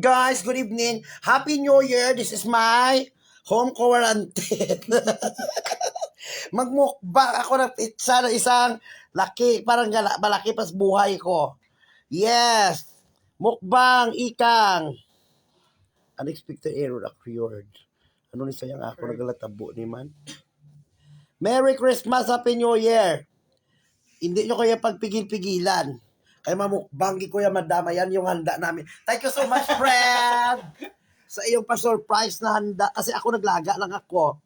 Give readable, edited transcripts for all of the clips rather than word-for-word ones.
Guys, good evening. Happy New Year. This is my home quarantine. Magmukbang ako ng pizza na isang laki, parang malaki pas buhay ko. Yes. Mukbang, ikang. Unexpected error occurred. Ano ni sayang ako nagalatabo ni man? Merry Christmas, Happy New Year. Hindi nyo kaya pagpigil-pigilan. Kaya mamukbang ko yan, madama yan yung handa namin. Thank you so much, friend! Sa iyong pa-surprise na handa. Kasi ako naglaga lang ako.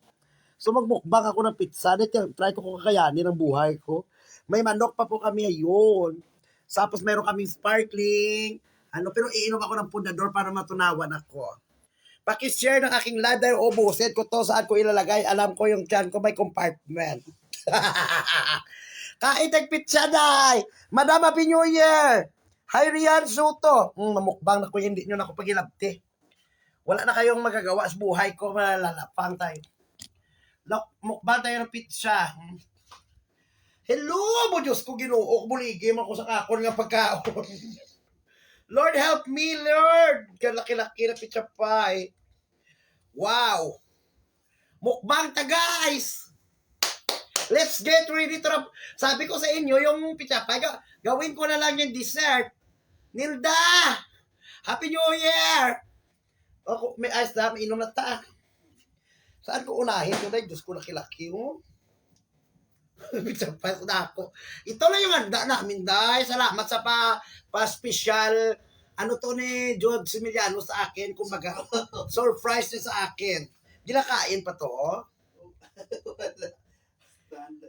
So magmukbang ako ng pizza. Try ko kung kakayanin ang buhay ko. May manok pa po kami ngayon. Tapos meron kaming sparkling. Pero iinom ako ng pundador para matunawan ako. Pakishare ng aking ladder o buset ko to saan ko ilalagay. Alam ko yung tiyan ko may compartment. Kain pizza day! Madam Happy New Year! Hi Rian Soto! Mamukbang na ko, hindi nyo na ako pagilabti. Wala na kayong magagawa sa buhay ko, malalapang tayo. Mukbang tayo ng pizza. Hello mo Diyos ko, ginuok, buligim ako sa kakon nga pagkaon. Lord help me, Lord! Kalaki-laki na pizza pie. Wow! Mukbang ta guys! Let's get ready to sabi ko sa inyo, yung pizza pie, gawin ko na lang yung dessert. Nilda! Happy New Year! Ako, may ice na, may inom na ta. Saan ko unahin? Yun ay, Diyos ko laki-laki, oh. Pizza pie na ako. Ito na yung handa namin, dahil. Salamat sa pa-special, to ni George Similiano sa akin, kumbaga, surprise niya sa akin. Ginakain pa to, oh.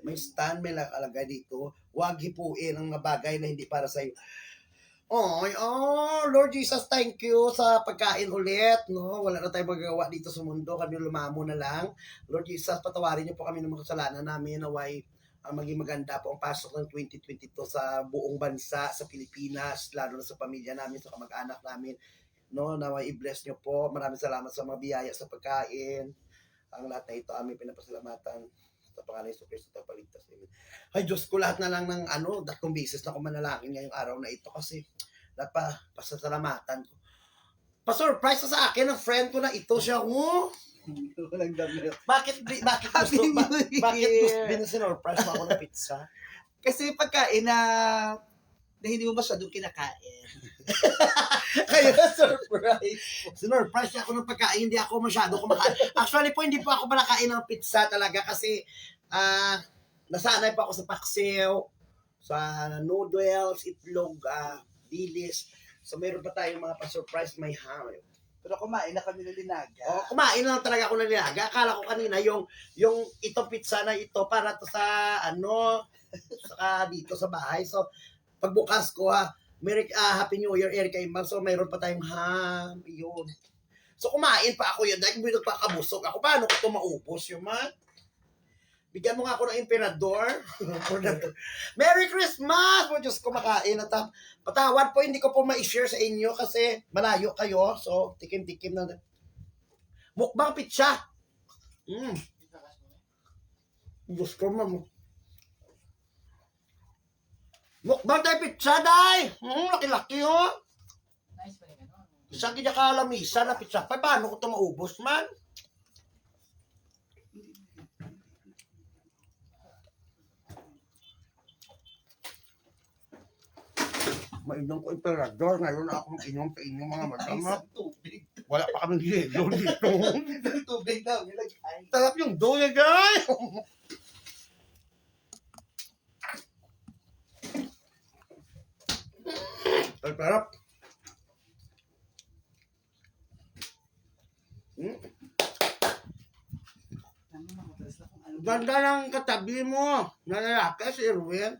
May stand, may nakalagay dito. Huwag hipuin ang mga bagay na hindi para sa'yo. Lord Jesus, thank you sa pagkain ulit. No? Wala na tayong magagawa dito sa mundo. Kami lumamo na lang. Lord Jesus, patawarin niyo po kami ng mga kasalanan namin. Naway maging maganda po ang pasok ng 2022 sa buong bansa, sa Pilipinas, lalo na sa pamilya namin, sa kamag-anak namin. No? Naway i-bless niyo po. Maraming salamat sa mga biyaya sa pagkain. Ang lahat na ito aming pinapasalamatan. Sa pangalan ng Kristo tayo paligtas. Amen. Ay, Diyos ko, lahat na lang ng datong beses na kumanalangin ngayong araw na ito kasi pasasalamatan ko. Pa-surprise sa akin ng friend ko na ito siya. Bakit gusto din sinurprise mo ako ng pizza? Kasi pagkain na hindi mo masyadong kinakain. Kaya surprise. Sinurprise niya ako ng pagkain, hindi ako masyado kumakain. Actually po, hindi po ako malakain ng pizza talaga kasi nasanay pa ako sa paksiw, sa noodles, itlog, dilis. So meron pa tayong mga pa-surprise, may ham. Pero kumain na kami ng linaga. Kumain lang talaga ako ng linaga. Akala ko kanina yung itong pizza na ito para to sa saka dito sa bahay. So pagbukas ko Happy New Year, Erika Imbang. So, mayroon pa tayong ham. Yun. So, kumain pa ako yun. Dahil nagpakabusog ako. Paano ko ito maubos yun, man? Bigyan mo nga ako ng emperador. Merry Christmas! Po, Diyos ko, makain. Patawad po, hindi ko po ma-share sa inyo kasi malayo kayo. So, tikim-tikim na. Mukbang pizza. Diyos ko, ma'am. Mukbang tayo pizza, day! Laki-laki, oh! Nice pa rin, ano? Isang kinakalamisa na pizza pa. Paano ko ito maubos, man? Mainom ko emperador. Ngayon ako mag-inom sa inyo, mga madama. Tubig. Wala pa kaming yelo dito. Tubig daw. Nilagay. Sarap yung doya, guys! Ay, sarap. Ganda ng katabi mo. Nalalaki si Erwin.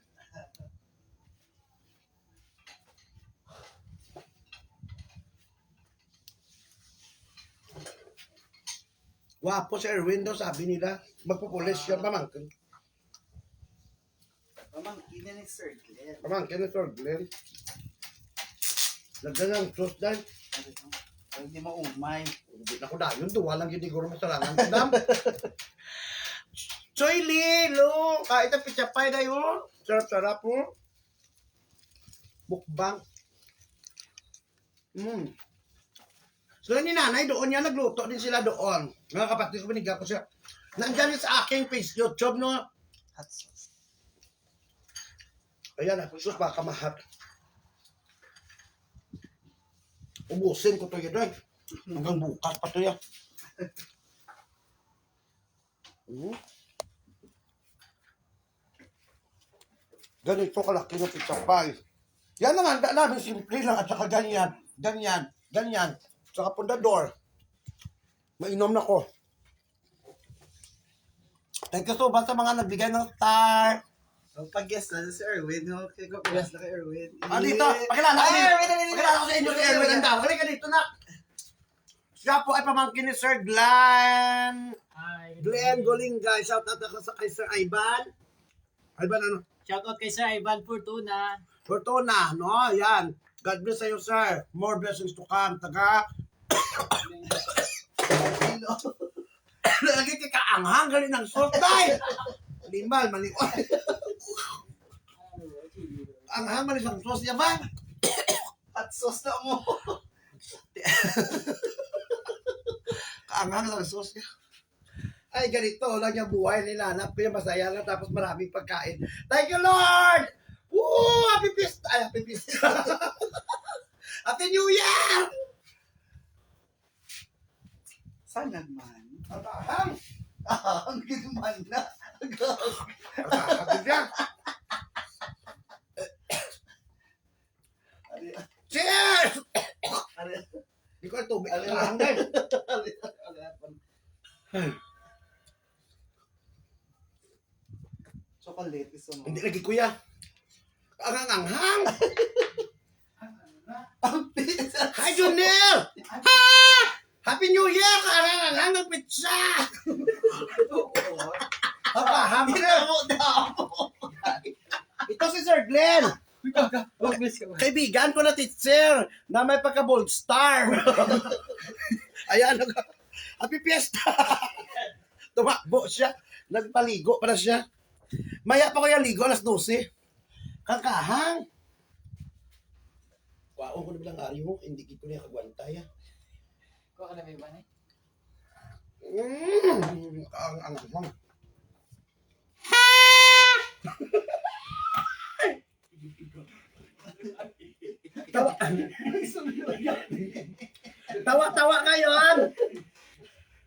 Wapo si Erwin daw, sabi nila. Magpupulis siya, pamangkin. Pamangkin ni Sir Glenn. Pamangkin ni Sir Glenn. Lagyan ng sauce dahil. Hindi mo umay. Hindi na ko dayon. Duwa lang yun, siguro masalangan. Madam. Choy Lilo! Kahit ang pizza pie na yun. Sarap-sarap mo. Mukbang. Sila ni nanay doon niya, nagluto din sila doon. Mga kapatid ko, binigyan ko siya. Nandyan yun sa aking page YouTube, no? Hot sauce. Ayan, sus, baka mahat. Ubusin ko to yun, doy. Hanggang bukas pa to yan. Ganito kalaki ng pizza pie. Yan ang handa namin, simple lang at saka ganyan. Ganyan, ganyan. Saka pundador. Mainom na ko. Thank you so much sa mga nagbigay ng star. Pag-guess na si Erwin, no? Kaya ko pag-guess na kay Erwin. Ah, dito. Pakilala ko Ay, dito. Erwin, Erwin, Pakilala ko sa inyo si Erwin ang daw. Halika dito na. Siya po ay pamangkin ni Sir Glenn. Hi. Glenn Golingay. Shout out ako sa kay Sir Ivan. Ivan ano? Shoutout kay Sir Ivan Fortuna. Fortuna, no? Yan. God bless sa'yo, sir. More blessings to come. Taga. Lagi ka kaanghang. Galing ng salt, day. Limbal, maliwan. Anghang, mali ng sauce niya ba? Hot sauce na mo. Kaanghang ng sauce niya. Ay, ganito lang yung buhay nila. Pinapasaya lang tapos maraming pagkain. Thank you, Lord! Woo! Happy Pista! Ay, Happy Pista! Happy New Year! Sana man. Ang Ang ginaman na. Happy yan. Cheers! Hindi ko ang tubig. Ang Chocolate is mo. Hindi lagi kuya. Ang anghang. Hi, Junel! Happy New Year! Ang anghang ng pizza! Papaham ka. Ito si Sir Glenn. Kaibigan ko na teacher na may pagka-bold star. Ayan. Happy Fiesta. Tumakbo siya. Nagpaligo para siya. Maya pa ko yung ligo, alas 12. Kakahang. Wow, ko na bilang ari mo. Hindi ko na kagwantay. Ko ka na may ba na? Ang Tawa-tawa ngayon.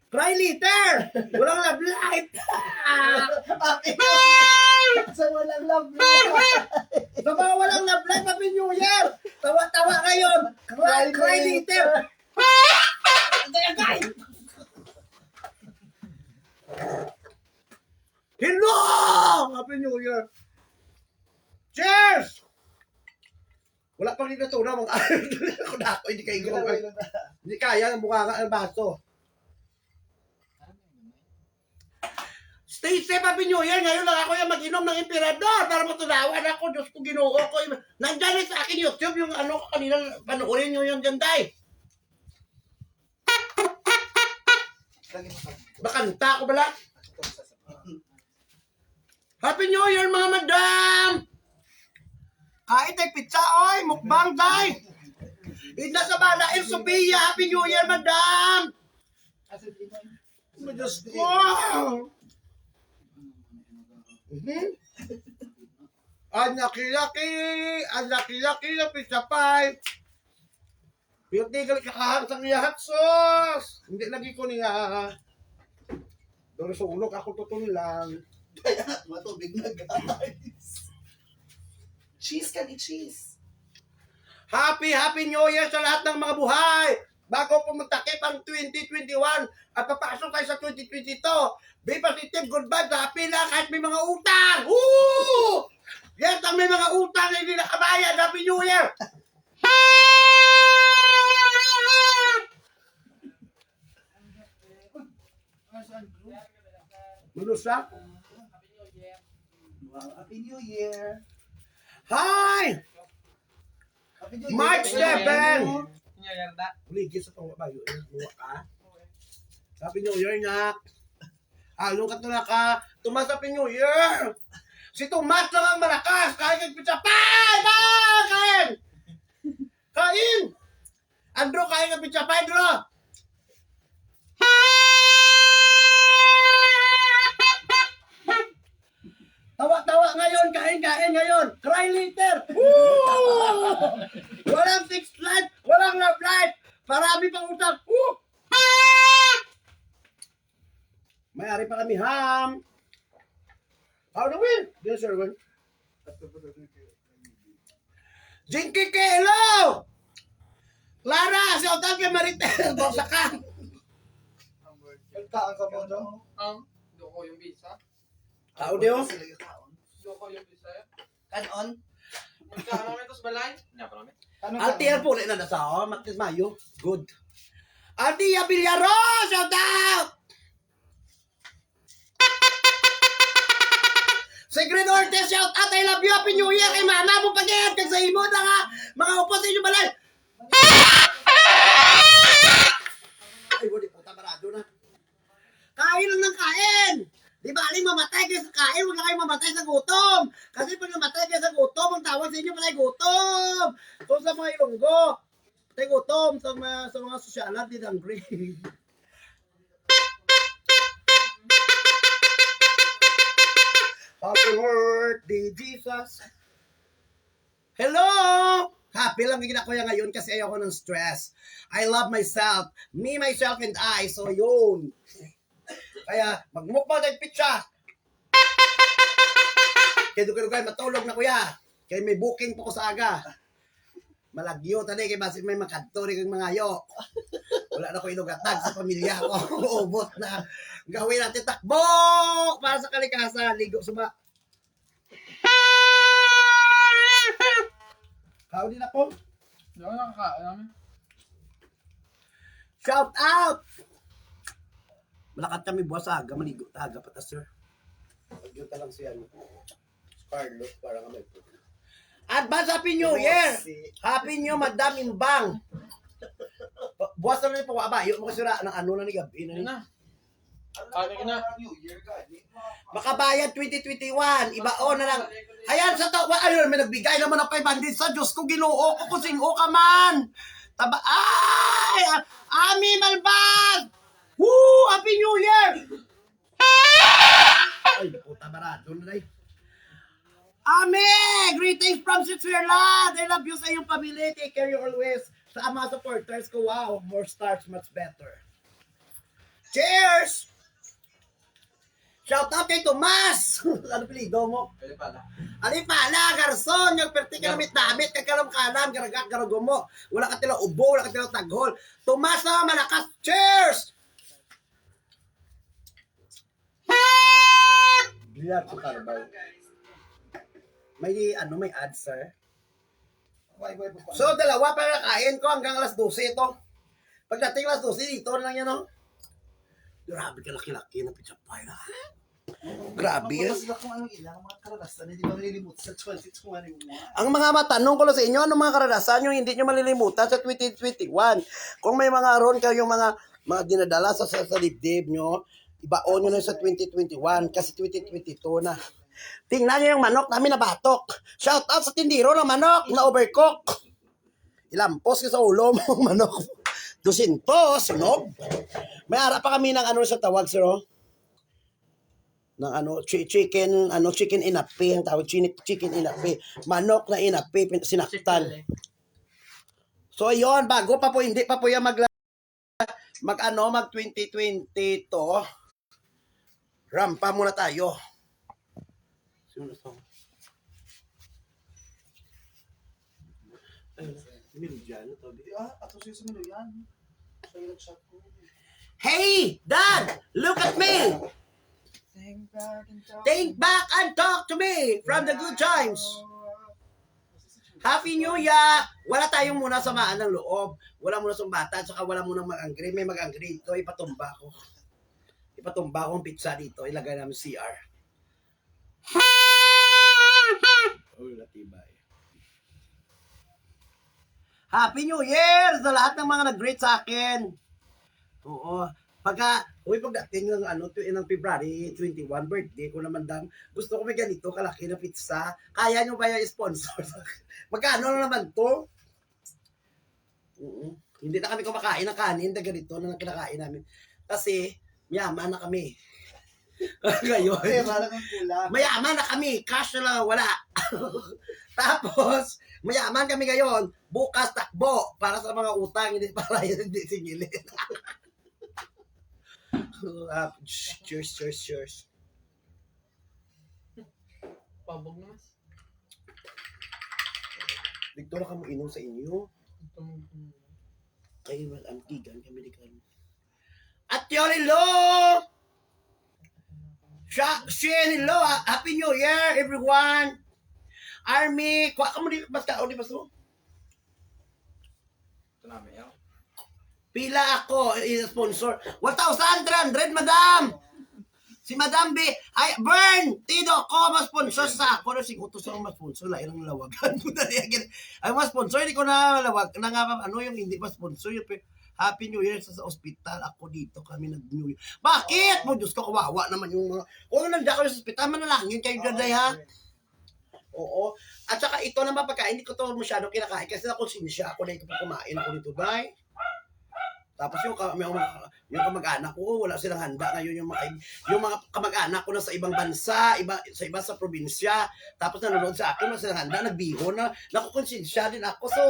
Cry later. Walang love life. Sa walang love life. Sa mga walang love life, Happy New Year. Tawa-tawa ngayon. Cry later. Hello! Happy New Year. Cheers! Wala pang dito to na mga ako na ako, hindi kayo hindi kaya ng bunganga ng baso. Stay safe, Happy New Year. Ngayon lang ako yung mag-inom ng emperador para matunawan ako. Diyos ko, ginoo ko. Nandyan sa akin YouTube yung ano kanina panoorin nyo yung ganday. Bakanta ko bala. Happy New Year, mga madam! Kahit ay pizza, oy! Mukbang, day! Ina sa bala, El Sophia! Happy New Year, madam! Diyos ko! Ang laki-laki! Ang laki-laki na pizza pie! Yung tigal kakahang sa niya hot sauce! Hindi lagi ko niya. Doon sa ulok ako tutun lang. Kaya matubig na guys. Cheese ka ni cheese. Happy New Year sa lahat ng mga buhay! Bago pumuntakip ang 2021 at papasok tayo sa 2022, be positive, good vibes, happy lang kahit may mga utang! Woo! Yes, ang may mga utang na hindi nakabayad. Happy New Year! Lulusak? Wow, Happy New Year. Hi! Happy New Year. March 7! New Year na. Uligid sa pang bayo. Buwa ka. Happy New Year, nak. Halong ka na ka. Tomas, Happy New Year! Si Tomas lang ang malakas. Kain ng pizza pie! Kain! Kain! Andrew, kain ka pizza pie, Andrew! Tawa-tawa ngayon, kain-kain ngayon. Cry later. Woo! Walang fixed life, walang love life. Marami pang utang. Woo! May-ari pa kami, ham. How do we? Yes, sir. Jinky K, hello! Clara, shout out kay Maritel. Boksa ka. Nagkaan ka mo, no? Doko yung visa. Tao diyo? Doko yung visa. Kanon? Magkano kami tos balay? Nya pa namin. Ate, po na nasa Matis Mayo. Good. Ate, Abiliaro, shout out! Secret Ortiz, shout out! I love you! Happy New Year kay mama mo pag-iat! Kag sa imo na nga! Mga upo sa inyo balay! Ay, wala puta, barado na. Kain lang ng kain! Di ba aling mamatay kayo sa kain, huwag na kayo mamatay sa gutom. Kasi pag namatay kayo sa gutom, ang tawag sa inyo patay gutom. So sa mga Ilonggo, patay gutom. Sa mga sosyalan, di hungry. Happy birthday, Jesus. Hello! Happy lang yung ko yan ngayon kasi ayoko ng stress. I love myself. Me, myself, and I. So yun. Kaya, magmukbang tayo pizza. Kaya doon kayo matulog na kuya. Kaya may booking po ko sa aga. Malagyo tali kay basi may makadto rin kang mga yo. Wala na ko inugatag sa pamilya ko. Ubot na. Gawin natin takbo para sa kalikasan. Ligo suba. Kao din ako. Hindi ako nakakain namin. Shout out! Malakat kami buwas sa aga, maligo taga pa ta, sir. Pag-yunta lang siya, Carlos, para ka may Advance Happy New Year! Happy New Madam Imbang! Buwas na rin po, aba, yun mo kasi ng ano na ni Gabi na ni. Yun na. Kaya na. New Year, God. Makabayad 2021, ibaon na lang. Ayan, sa to, ayun, may nagbigay naman ng 500 sa Diyos ko, ginoo ko, kusing-o ka man! Taba, ay! Ami Malbag! Woo! Happy New Year! Ay, puta barado na day. Ami! Greetings from Switzerland! I love you sa iyong pamilya. Take care you always. Sa mga supporters ko, wow, more stars, much better. Cheers! Shout out kay Tomas! Ano pilido mo? Pwede pala. Ali pala, garson, yung perti ka namit damit, kagkalam-kalam, garagak, garagumo. Wala ka tila ubo, wala ka tila taghol. Tomas na, malakas, cheers! Bilat sa Carabao. May, may ads, sir. So, dalawa para kain ko hanggang alas 12 ito. Pagdating alas 12, dito na lang yan, no? Grabe ka laki-laki na pizza pie na. Grabe yan. Mas kung anong ilang mga karanasan, hindi ba malilimutan sa 2021? Ang mga matanong ko lang sa inyo, anong mga karanasan nyo hindi nyo malilimutan sa 2021? Kung may mga ron kayong mga dinadala sa dibdib nyo, ibaon nyo na sa 2021 kasi 2022 na. Tingnan nyo yung manok namin na batok. Shout out sa tindiro ng manok na overcook. Ilampos ka sa ulo mo ang manok. 200, sinog. May harap pa kami ng ano sa tawag, sir, oh. Ng chicken inapi, ang tawag chicken inapi. Manok na inapi, sinaktan. So yon, bago pa po, hindi pa po yan mag 2020 to. Rampa muna tayo. Sino to? Ato siya sa milo yan. Siya yung nag-shot ko. Hey, Dad, look at me. Think back and talk to me from the good times. Happy New Year! Wala tayong muna samaan ng loob. Wala muna sumbatan, saka wala muna mag-angry. May mag-angry dito, ipatumba ko. Ipatumba ko ang pizza dito, ilagay namin CR. Oh, latibay. Happy New Year sa lahat ng mga nag-greet sa akin. Oo. Pagdating ng ng February 21, birthday ko naman gusto ko may ganito kalaki na pizza. Kaya nyo ba yung sponsor? Magkano na naman to? Hindi na kami kumakain ng kanin na ganito na kinakain namin. Kasi, mayaman na kami. Ngayon, Pera lang ang kulang. mayaman na kami. Cash na lang wala. Tapos, mayaman kami ngayon. Bukas takbo para sa mga utang, hindi para hindi singilin. Cheers, cheers, cheers. Pabog naman. Victor, ka mo inom sa inyo. Ito Kayo mag-antigan kami di kayo. At yun, hello! Shin, hello! Happy New Year, everyone! Army, kuha ka mo di basta o di basta mo? Ito namin yan. Pila ako, sponsor. 1,300, madam! Si Madam B, ay, Burn! Tido ko, mas-sponsor sa ako. Si Utos ako mas-sponsor, lain ang lawagan. Ay, mas-sponsor, hindi ko na lawag. Ano yung hindi mas-sponsor? Yung Happy New Year sa ospital. Ako dito, kami nag-New Year. Bakit? Mo, Diyos ko, kawawa naman yung mga... Kung nandiyan ko sa ospital, manalangin kayo dyan, ha? Oo. At saka ito naman pagkain, hindi ko to masyado kinakain kasi nakonsensya ako na ito kumain ako nito, day. Tapos yung kamag-anak ko, wala silang handa ngayon yung mga kamag-anak ko na sa ibang bansa, sa iba sa probinsya. Tapos nanonood sa akin, wala silang handa, nagbiho na, nakukonsensya din ako. So,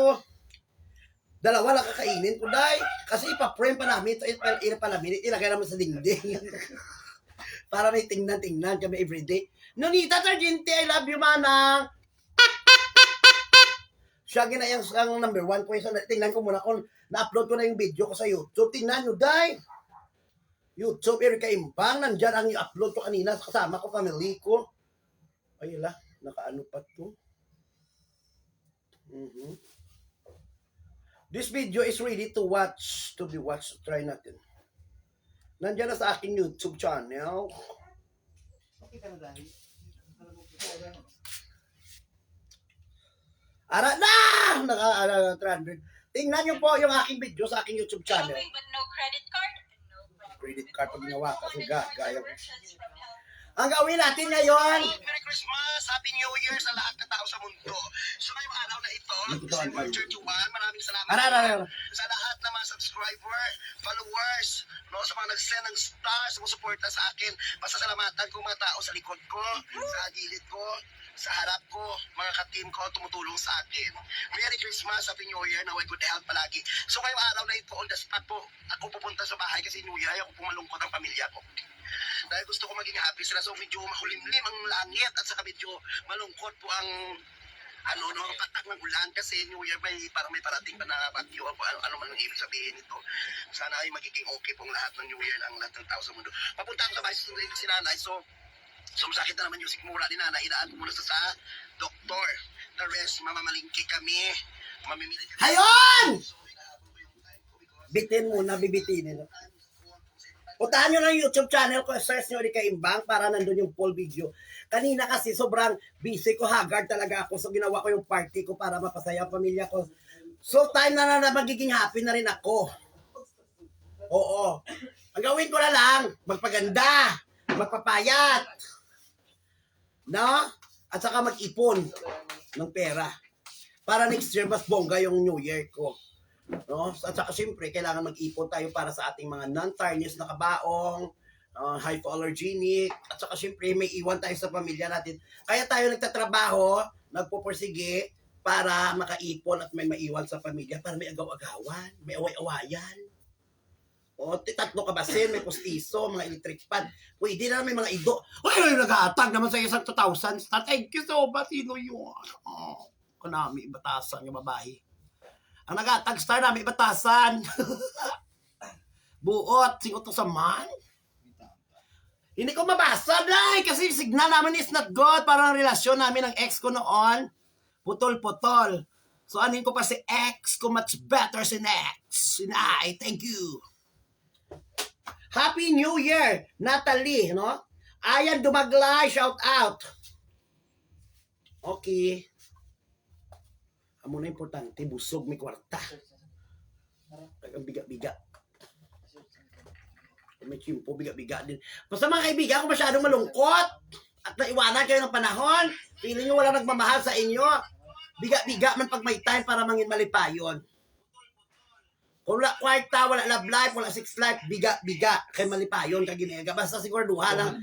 dalawa lang kakainin ko, day. Kasi ipa-frame pa namin, ilagay naman sa dingding. Para may tingnan kami everyday. Nonita Sargente, I love you, manang. Siya ginayang ang number 1 ko. Tingnan ko muna kung na-upload ko na yung video ko sa YouTube. Tingnan nyo, day. YouTube, Erika Imbang. Nandyan ang i-upload ko kanina. Kasama ko, family ko. Ay, la. Nakaano pa to. This video is ready to watch. To be watched. Try natin. Nandyan na sa aking YouTube channel. Okay ka na dahil. Ara na! Naka-300. Tingnan nyo po yung aking video sa aking YouTube channel. Shopping but no credit card? No problem. Credit card pag ginawa kasi gaya. Ang gawin natin ngayon. Merry Christmas! Happy New Year sa lahat ng tao sa mundo. So ngayong araw na ito, December 31, maraming salamat sa lahat ng mga subscriber, followers, no, sa mga nag-send ng stars, sumusuporta sa akin. Pasasalamatan ko mga tao sa likod ko, sa gilid ko, sa harap ko, mga ka-team ko, tumutulong sa akin. Merry Christmas, Happy New Year, naway good health palagi. So ngayong araw na ito, on the spot po, ako pupunta sa bahay kasi New Year, ako pumalungkot ang pamilya ko. Dahil gusto ko maging happy sila, so medyo makulimlim ang langit at saka medyo malungkot po ang ang patak ng ulan kasi New Year parang may parating pa na bagyo o ano man ang ibig sabihin nito. Sana ay magiging okay pong lahat ng New Year ang lahat ng tao sa mundo. Papunta ako sa bahay si nanay, so masakit na naman yung sikmura ni nanay, idaan ko muna sa doktor. The rest, mamamalingki kami, mamimili kami. Hayon! So, hinahabol ko yung time ko because Bitin muna, bibitinin. Puntahan nyo na yung YouTube channel ko, search nyo Erika Imbang para nandun yung full video. Kanina kasi sobrang busy ko, haggard talaga ako. So ginawa ko yung party ko para mapasaya ang pamilya ko. So time na magiging happy na rin ako. Oo. Ang gawin ko na lang, magpaganda, magpapayat. No? At saka mag-ipon ng pera. Para next year mas bongga yung New Year ko. No? At saka siyempre, kailangan mag-ipon tayo para sa ating mga non-tarnish na kabaong, hypoallergenic, at saka siyempre may iwan tayo sa pamilya natin. Kaya tayo nagtatrabaho, nagpupursige para makaipon at may maiwan sa pamilya, para may agaw-agawan, may away-awayan. O, tatlo kabasin, may pustiso, mga electric pan. Pwede na may mga ido. Ay, nag-aatag naman sa isang 2,000. Thank you so much. Sino yun? Oh, kunami, batasan yung babae. Ang nag-atag star namin, batasan. Buot, singot to sa man. Hindi ko mabasa, day, kasi yung signal namin is not good. Parang ang relasyon namin ng ex ko noon, putol-putol. So, anin ko pa si ex ko, much better si next. Sinay, thank you. Happy New Year, Natalie, no? Ayan Dumaglay, shout out. Okay. Amo na importante, busog may kwarta. Ang biga-biga. May chimpo, biga-biga din. Basta mga kaibigan, kung masyadong malungkot at naiwanan kayo ng panahon, feeling nyo wala nagmamahal sa inyo, biga-biga man pag may time para mangin malipayon. Kung wala kwarta, wala love life, wala sex life, biga. Kay malipayon ka ginega. Basta siguraduhan lang.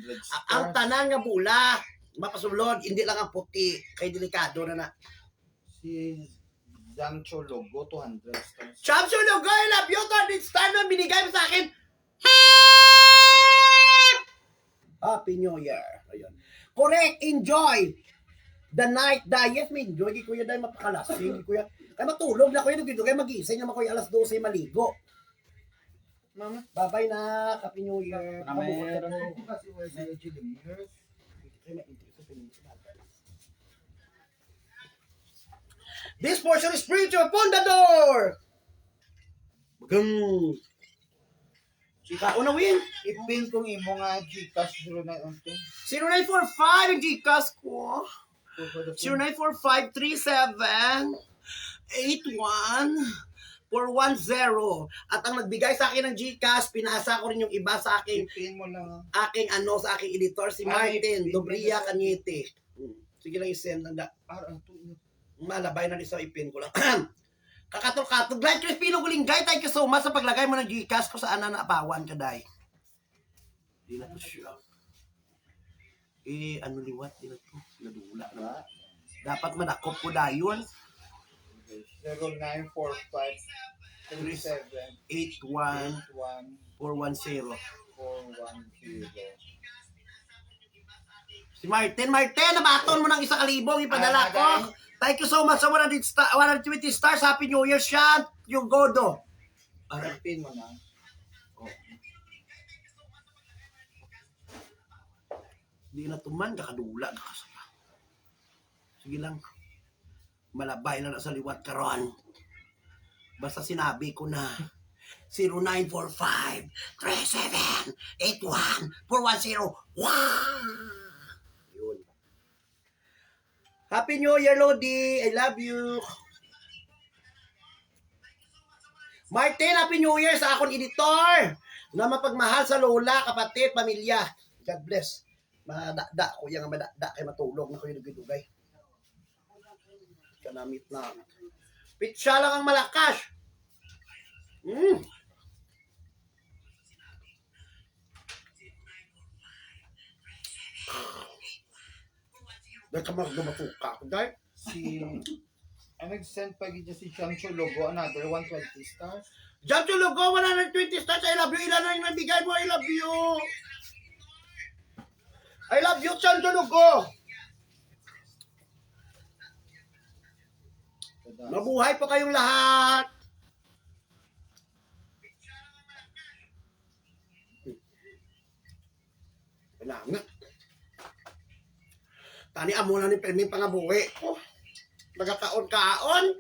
Ang tanan nga bula, mapasulod, hindi lang ang puti. Kay delikado na na. Si Jancho Logo, 200 stars. Champion Logo, I love you. 200 star na binigay mo sa akin. Happy New Year. Ayun. Correct, enjoy the night day. Yes, may enjoy. Hindi kuya dahil mapakalasing. Hindi kuya. Kaya matulog na kuya. Nagdito kayo magising naman kuya alas 12 maligo. Mama. Bye-bye na. Happy New Year. Meron po kasi medyo years. This portion is spiritual. Fundador! Bagang. Chika, unawin. Ipin kong imo nga Gcash 0912. 0945 yung Gcash ko. 0945-37-81-410. At ang nagbigay sa akin ng Gcash, pinasa ko rin yung iba sa aking Ipin mo lang. sa aking editor, si Martin Dobria Cañete. Sige lang i-send lang da. Malabay na rin sa ipin ko lang. Kakatol-katol. Glad Crispino Gulinggay, thank you so much sa paglagay mo ng Gcash ko sa naapawan ka, day. Di na to siya. Ano liwat? Di na to. Nadula na. Dapat madakop ko dayon. 0945 37 81 410. 410. Si Martin, nabaton mo ng 1,000 ipadala ko. Thank you so much sa 120 stars. Happy New Year, Sean. Yung Godo. Ipin mo na. Di na tuman, kakadula. Kakasama. Sige lang. Malabay na sa liwat karon. Basta sinabi ko na 0945-37-81-410. Yun. Happy New Year, Lodi. I love you. Martin, Happy New Year sa akong editor na mapagmahal sa lola, kapatid, pamilya. God bless. Madakda ko yung madakda kay matulog na ko yung dugay. Kanamit na. Pitsa lang ang malakas. Dahil ka magdumatuka ako, dahil. Ang nag-send pa gid si Jancho Logo, another 120 stars. Diyan to logo, 120 stars. I love you. Ilan na yung nabigay mo? I love you. I love you, Diyan to logo. Mabuhay po kayong lahat. Kailangan. Tani amo na ni Permin pangabuhi. Oh, nagakaon-kaon.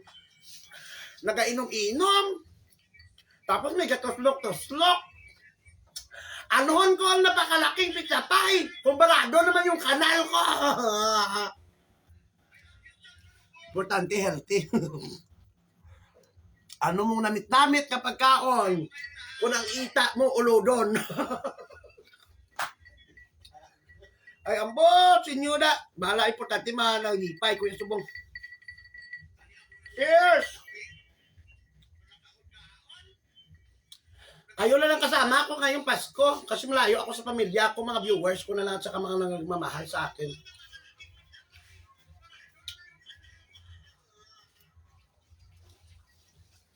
Nagainom-inom. Tapos may gatoslok-toslok. Anuhon ko ang napakalaking pizza pie. Kumbarado naman yung kanal ko. Importante, healthy. Ano mong namit-namit kapag kaon? Kung ang ita mo, ulodon. Ay, ambot, sinyuda. Bahala, importante, malagipay ko yung subong. Cheers! Kayo na lang kasama ako ngayong Pasko kasi malayo ako sa pamilya ko, mga viewers ko na lang at saka mga nagmamahal sa akin.